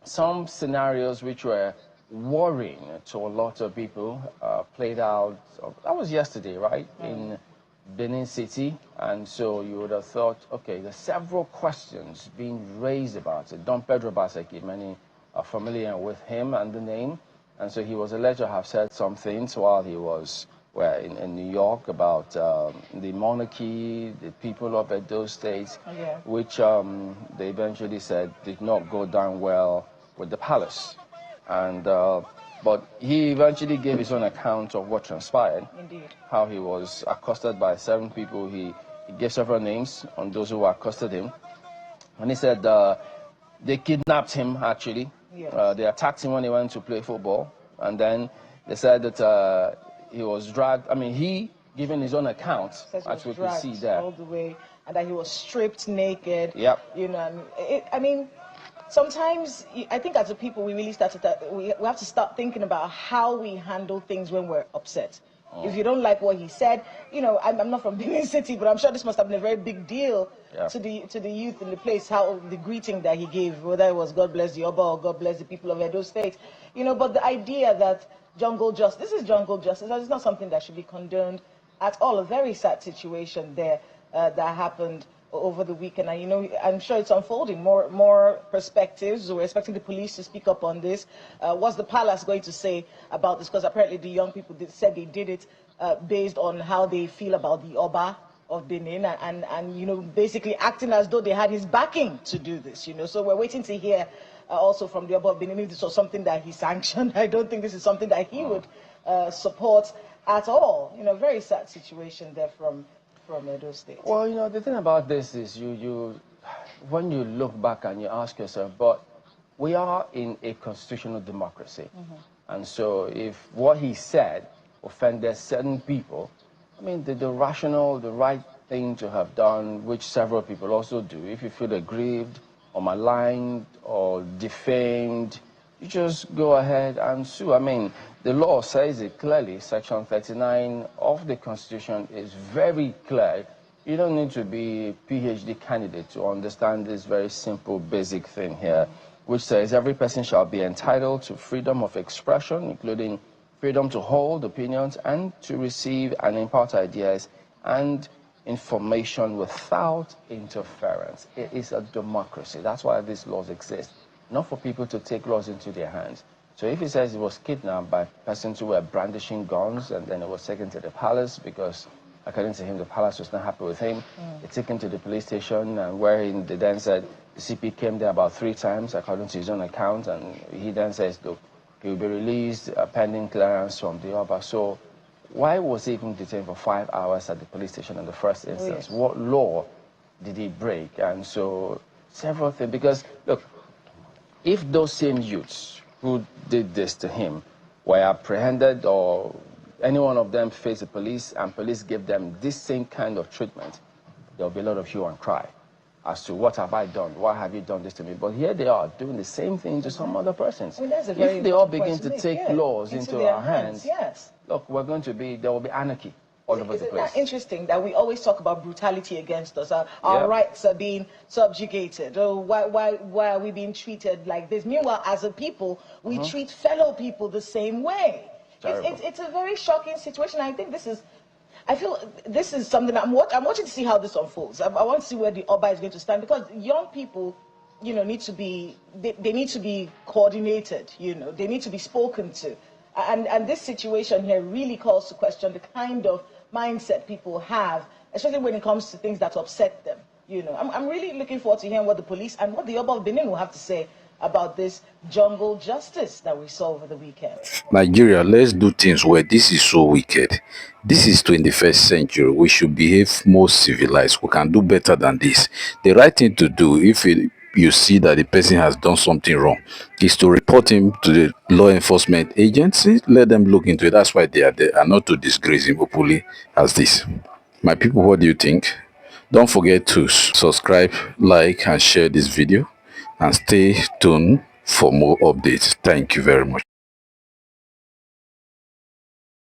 some scenarios which were worrying to a lot of people played out. That was yesterday, right? In Benin City. And so you would have thought, okay, there's several questions being raised about it. Don Pedro Obaseki, many are familiar with him and the name. And so he was alleged to have said some things while he was in New York about the monarchy, the people of those states, which they eventually said did not go down well with the palace. And but he eventually gave his own account of what transpired. Indeed. How he was accosted by 7 people. He gave several names on those who accosted him. And he said they kidnapped him, actually. Yes. They attacked him when he went to play football. And then they said that he was dragged. I mean, he, given his own account, as we could see there. All the way, and that he was stripped naked. Yep. You know, I mean, sometimes I think as a people we really we have to start thinking about how we handle things when we're upset. If you don't like what he said, you know, I'm not from Benin City, but I'm sure this must have been a very big deal to the youth in the place, how the greeting that he gave, whether it was God bless the Oba or God bless the people of Edo State, you know, but the idea that jungle justice, this is jungle justice, that is not something that should be condoned at all. A very sad situation there that happened over the weekend, and you know, I'm sure it's unfolding more perspectives. We're expecting the police to speak up on this. What's the palace going to say about this? Because apparently the young people said they did it based on how they feel about the Oba of Benin, and you know, basically acting as though they had his backing to do this. You know, so we're waiting to hear also from the Oba of Benin if this was something that he sanctioned. I don't think this is something that he would support at all. You know, very sad situation there from Edo State. Well, you know, the thing about this is when you look back and you ask yourself, but we are in a constitutional democracy. And so if what he said offended certain people, I mean, the rational, the right thing to have done, which several people also do, if you feel aggrieved or maligned or defamed, you just go ahead and sue. I mean, the law says it clearly. Section 39 of the Constitution is very clear. You don't need to be a PhD candidate to understand this very simple, basic thing here, which says every person shall be entitled to freedom of expression, including freedom to hold opinions and to receive and impart ideas and information without interference. It is a democracy. That's why these laws exist. Not for people to take laws into their hands. So if he says he was kidnapped by persons who were brandishing guns and then it was taken to the palace because, according to him, the palace was not happy with him, they took him to the police station and where they then said the CP came there about 3 times, according to his own account, and he then says, look, he will be released pending clearance from the Oba. So why was he even detained for 5 hours at the police station in the first instance? What law did he break? And so several things, because, look, if those same youths who did this to him were apprehended or any one of them faced the police and police gave them this same kind of treatment, there will be a lot of hue and cry as to what have I done? Why have you done this to me? But here they are doing the same thing to some other persons. I mean, that's a very if they all begin to take laws into our hands, yes. Look, there will be anarchy all over the place. Isn't that interesting that we always talk about brutality against us? Our rights are being subjugated. Oh, why are we being treated like this? Meanwhile, as a people, we treat fellow people the same way. It's a very shocking situation. I feel this is something I'm watching to see how this unfolds. I want to see where the Oba is going to stand, because young people, you know, need to be they need to be coordinated. You know, they need to be spoken to, and this situation here really calls to question the kind of mindset people have, especially when it comes to things that upset them. You know, I'm really looking forward to hearing what the police and what the Oba of Benin will have to say about this jungle justice that we saw over the weekend. Nigeria, let's do things where this is so wicked. This is 21st century. We should behave more civilized. We can do better than this. The right thing to do, if you see that the person has done something wrong, is to report him to the law enforcement agency. Let them look into it. That's why they are there, and not to disgrace him openly as this. My people, what do you think? Don't forget to subscribe, like, and share this video, and stay tuned for more updates. Thank you very much.